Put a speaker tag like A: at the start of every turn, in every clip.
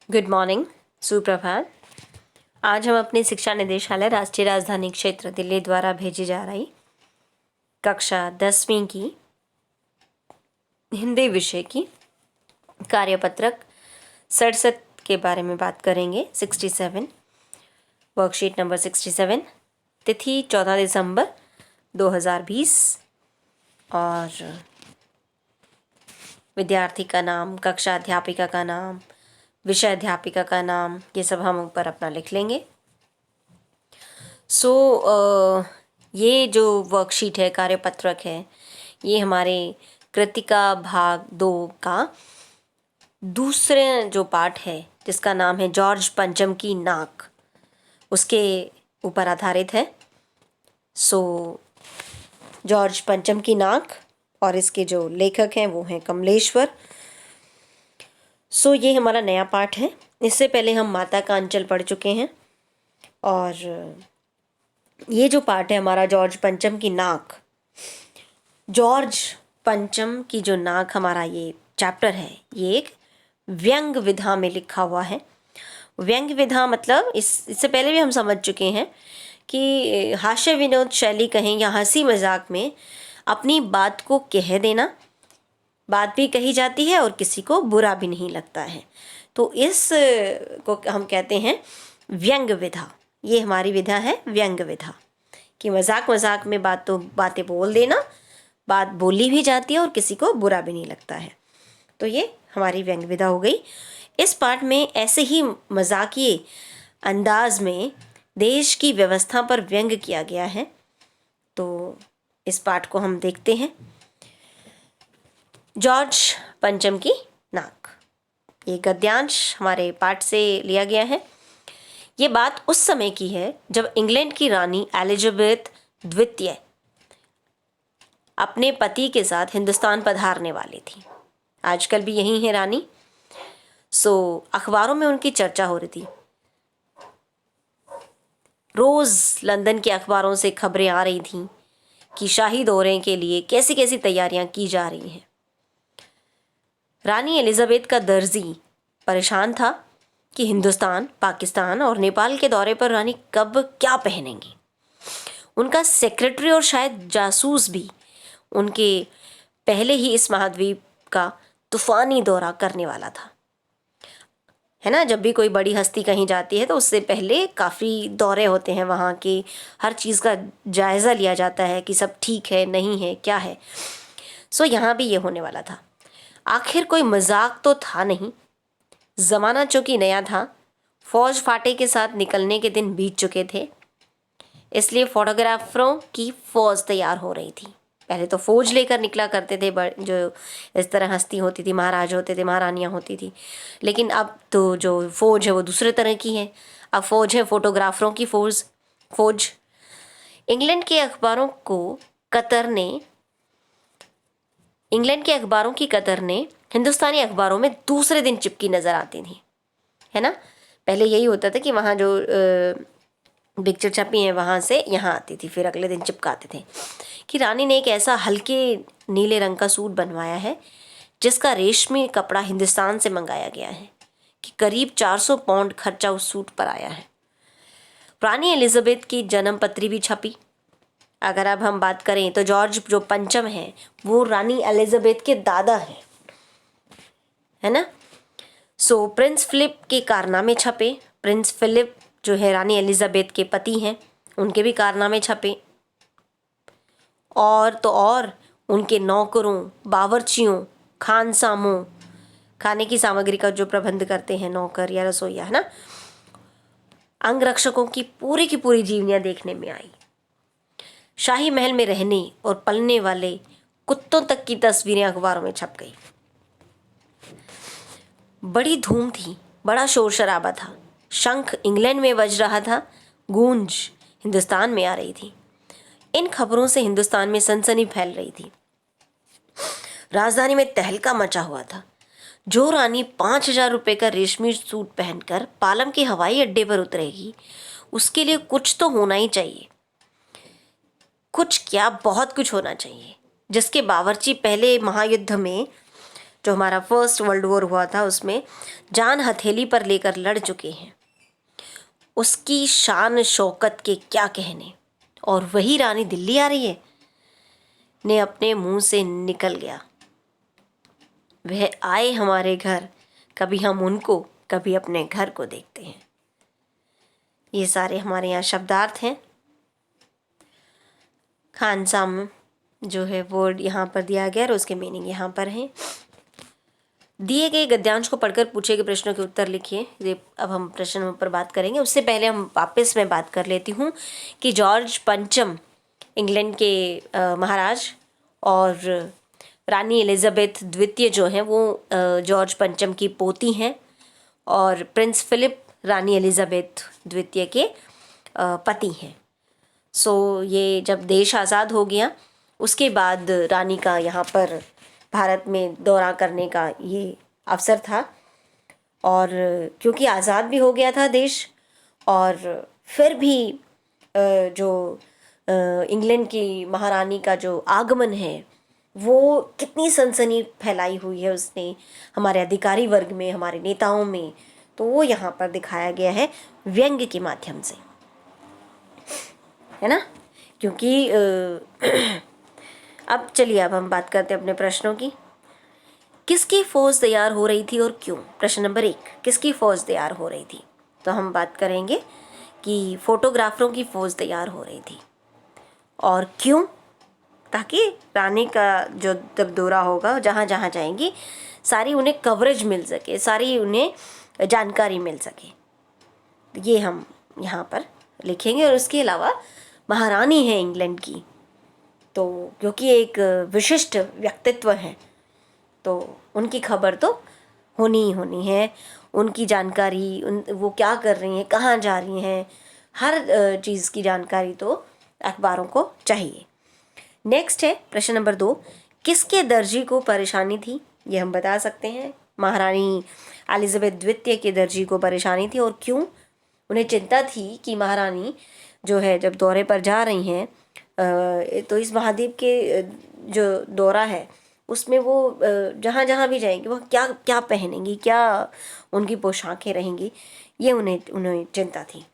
A: Good morning, सुप्रभात। आज हम अपने शिक्षा निदेशालय राष्ट्रीय राजधानी क्षेत्र दिल्ली द्वारा भेजी जा रही कक्षा 10वीं की हिंदी विषय की कार्यपत्रक 67 के बारे में बात करेंगे। 67 वर्कशीट नंबर 67, तिथि 14 दिसंबर 2020 और विद्यार्थी का नाम, कक्षा अध्यापिका का नाम, विषय अध्यापिका का नाम, ये सब हम ऊपर अपना लिख लेंगे। ये जो वर्कशीट है, कार्यपत्रक है, ये हमारे कृतिका भाग 2 का दूसरे जो पाठ है जिसका नाम है जॉर्ज पंचम की नाक, उसके ऊपर आधारित है। जॉर्ज पंचम की नाक और इसके जो लेखक हैं वो हैं कमलेश्वर। ये हमारा नया पाठ है। इससे पहले हम माता का अंचल पढ़ चुके हैं और ये जो पाठ है हमारा जॉर्ज पंचम की नाक, जॉर्ज पंचम की जो नाक हमारा ये चैप्टर है, ये एक व्यंग विधा में लिखा हुआ है। व्यंग विधा मतलब इससे पहले भी हम समझ चुके हैं कि हास्य विनोद शैली कहें या हंसी मजाक में अपनी बात को कह देना, बात भी कही जाती है और किसी को बुरा भी नहीं लगता है, तो इस को हम कहते हैं व्यंग विधा। ये हमारी विधा है व्यंग विधा कि मजाक मजाक में बातें बोल देना, बात बोली भी जाती है और किसी को बुरा भी नहीं लगता है, तो ये हमारी व्यंग विधा हो गई। इस पाठ में ऐसे ही मजाकिये अंदाज में देश की व्यवस्था पर व्यंग किया गया है, तो इस पाठ को हम देखते हैं। जॉर्ज पंचम की नाक, ये गद्यांश हमारे पाठ से लिया गया है। ये बात उस समय की है जब इंग्लैंड की रानी एलिजाबेथ द्वितीय अपने पति के साथ हिंदुस्तान पधारने वाली थी। आजकल भी यही है रानी। अखबारों में उनकी चर्चा हो रही थी। रोज लंदन के अखबारों से खबरें आ रही थीं कि शाही दौरे के लिए कैसी कैसी तैयारियां की जा रही हैं। रानी एलिजाबेथ का दर्जी परेशान था कि हिंदुस्तान, पाकिस्तान और नेपाल के दौरे पर रानी कब क्या पहनेंगी। उनका सेक्रेटरी और शायद जासूस भी उनके पहले ही इस महाद्वीप का तूफानी दौरा करने वाला था, है ना। जब भी कोई बड़ी हस्ती कहीं जाती है तो उससे पहले काफ़ी दौरे होते हैं, वहाँ के हर चीज़ का जायज़ा लिया जाता है कि सब ठीक है, नहीं है, क्या है। यहाँ भी ये होने वाला था। आखिर कोई मजाक तो था नहीं, ज़माना चूँकि नया था, फौज फाटे के साथ निकलने के दिन बीत चुके थे, इसलिए फोटोग्राफरों की फौज तैयार हो रही थी। पहले तो फौज लेकर निकला करते थे जो इस तरह हस्ती होती थी, महाराज होते थे, महारानियाँ होती थी, लेकिन अब तो जो फौज है वो दूसरे तरह की है। अब फौज है फोटोग्राफरों की फौज। इंग्लैंड के अखबारों की कतर ने हिंदुस्तानी अखबारों में दूसरे दिन चिपकी नज़र आती थी, है ना। पहले यही होता था कि वहाँ जो पिक्चर छपी है वहाँ से यहाँ आती थी, फिर अगले दिन चिपकाते थे कि रानी ने एक ऐसा हल्के नीले रंग का सूट बनवाया है जिसका रेशमी कपड़ा हिंदुस्तान से मंगाया गया है, कि करीब 400 पाउंड खर्चा उस सूट पर आया है। रानी एलिजाबेथ की जन्म पत्री भी छपी। अगर अब हम बात करें तो जॉर्ज जो पंचम है वो रानी एलिजाबेथ के दादा हैं, है ना। प्रिंस फिलिप के कारनामे छपे। प्रिंस फिलिप जो है रानी एलिजाबेथ के पति हैं, उनके भी कारनामे छपे। और उनके नौकरों, बावर्चियों, खानसामों, खाने की सामग्री का जो प्रबंध करते हैं नौकर या रसोइया, है ना, अंगरक्षकों की पूरी जीवनियाँ देखने में आई। शाही महल में रहने और पलने वाले कुत्तों तक की तस्वीरें अखबारों में छप गई। बड़ी धूम थी, बड़ा शोर शराबा था। शंख इंग्लैंड में बज रहा था, गूंज हिंदुस्तान में आ रही थी। इन खबरों से हिंदुस्तान में सनसनी फैल रही थी। राजधानी में तहलका मचा हुआ था। जो रानी 5,000 रुपये का रेशमी सूट पहनकर पालम के हवाई अड्डे पर उतरेगी, उसके लिए कुछ तो होना ही चाहिए। कुछ क्या, बहुत कुछ होना चाहिए, जिसके बावर्ची पहले महायुद्ध में जो हमारा फर्स्ट वर्ल्ड वॉर हुआ था उसमें जान हथेली पर लेकर लड़ चुके हैं, उसकी शान शौकत के क्या कहने। और वही रानी दिल्ली आ रही है, ने अपने मुंह से निकल गया। वह आए हमारे घर, कभी हम उनको कभी अपने घर को देखते हैं। ये सारे हमारे यहाँ शब्दार्थ हैं। खानसाम जो है वर्ड यहाँ पर दिया गया और उसके मीनिंग यहाँ पर हैं। दिए गए गद्यांश को पढ़कर पूछे गए प्रश्नों के उत्तर लिखिए। ये अब हम प्रश्नों पर बात करेंगे। उससे पहले हम वापस में बात कर लेती हूँ कि जॉर्ज पंचम इंग्लैंड के महाराज और रानी एलिजाबेथ द्वितीय जो हैं वो जॉर्ज पंचम की पोती हैं और प्रिंस फिलिप रानी एलिजाबेथ द्वितीय के पति हैं। सो ये जब देश आज़ाद हो गया उसके बाद रानी का यहाँ पर भारत में दौरा करने का ये अवसर था। और क्योंकि आज़ाद भी हो गया था देश, और फिर भी जो इंग्लैंड की महारानी का जो आगमन है वो कितनी सनसनी फैलाई हुई है उसने हमारे अधिकारी वर्ग में, हमारे नेताओं में, तो वो यहाँ पर दिखाया गया है व्यंग्य के माध्यम से, है ना। क्योंकि अब चलिए अब हम बात करते हैं अपने प्रश्नों की। किसकी फौज तैयार हो रही थी और क्यों? प्रश्न नंबर 1, किसकी फौज तैयार हो रही थी? तो हम बात करेंगे कि फोटोग्राफरों की फौज तैयार हो रही थी। और क्यों? ताकि रानी का जो जब दौरा होगा जहाँ जहाँ जाएंगी सारी उन्हें कवरेज मिल सके, सारी उन्हें जानकारी मिल सके, ये हम यहाँ पर लिखेंगे। और उसके अलावा महारानी है इंग्लैंड की, तो क्योंकि एक विशिष्ट व्यक्तित्व है तो उनकी खबर तो होनी ही होनी है। उनकी जानकारी, वो क्या कर रही हैं, कहाँ जा रही हैं, हर चीज़ की जानकारी तो अखबारों को चाहिए। नेक्स्ट है प्रश्न नंबर 2, किसके दर्जी को परेशानी थी? ये हम बता सकते हैं, महारानी एलिजाबेथ द्वितीय के दर्जी को परेशानी थी। और क्यों? उन्हें चिंता थी कि महारानी जो है जब दौरे पर जा रही हैं तो इस महाद्वीप के जो दौरा है उसमें वो जहाँ जहाँ भी जाएंगी वह क्या क्या पहनेंगी, क्या उनकी पोशाकें रहेंगी, ये उन्हें चिंता थी।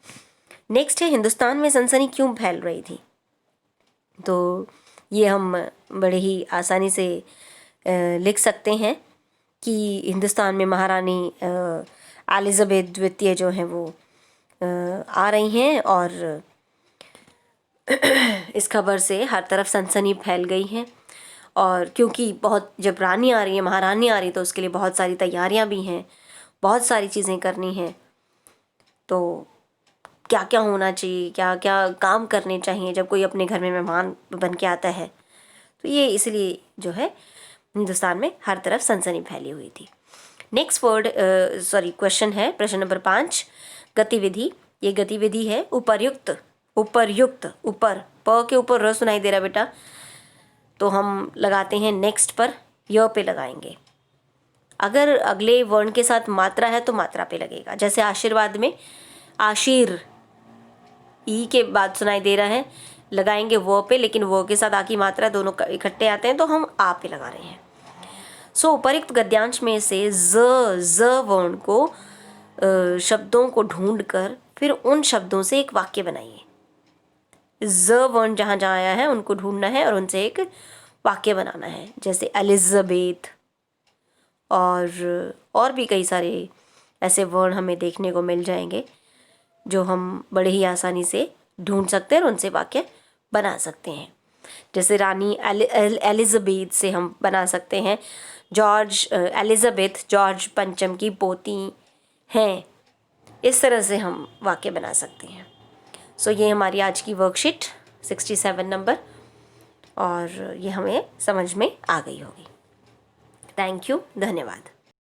A: नेक्स्ट है हिंदुस्तान में सनसनी क्यों फैल रही थी? तो ये हम बड़े ही आसानी से लिख सकते हैं कि हिंदुस्तान में महारानी एलिजाबेथ द्वितीय जो हैं वो आ रही हैं और इस खबर से हर तरफ सनसनी फैल गई है। और क्योंकि बहुत जब रानी आ रही है, महारानी आ रही है, तो उसके लिए बहुत सारी तैयारियां भी हैं, बहुत सारी चीज़ें करनी हैं। तो क्या क्या होना चाहिए, क्या क्या काम करने चाहिए जब कोई अपने घर में मेहमान बन के आता है, तो ये इसलिए जो है हिंदुस्तान में हर तरफ सनसनी फैली हुई थी। नेक्स्ट क्वेश्चन है प्रश्न नंबर 5, गतिविधि। ये गतिविधि है उपर्युक्त। उपर्युक्त, ऊपर, प के ऊपर र सुनाई दे रहा बेटा, तो हम लगाते हैं नेक्स्ट पर, य पे लगाएंगे। अगर अगले वर्ण के साथ मात्रा है तो मात्रा पे लगेगा। जैसे आशीर्वाद में आशीर, ई के बाद सुनाई दे रहा है, लगाएंगे वो पे, लेकिन वो के साथ आ की मात्रा दोनों इकट्ठे आते हैं तो हम आ पे लगा रहे हैं। सो उपर्युक्त गद्यांश में से ज वर्ण को शब्दों को ढूंढकर फिर उन शब्दों से एक वाक्य बनाइए। ज वर्ण जहाँ जहाँ आया है उनको ढूंढना है और उनसे एक वाक्य बनाना है। जैसे एलिजाबेथ और भी कई सारे ऐसे वर्ण हमें देखने को मिल जाएंगे जो हम बड़े ही आसानी से ढूंढ सकते हैं और उनसे वाक्य बना सकते हैं। जैसे रानी एलिजाबेथ से हम बना सकते हैं एलिजाबेथ जॉर्ज पंचम की पोती हैं। इस तरह से हम वाक्य बना सकते हैं। सो ये हमारी आज की वर्कशीट 67 नंबर, और ये हमें समझ में आ गई होगी। थैंक यू, धन्यवाद।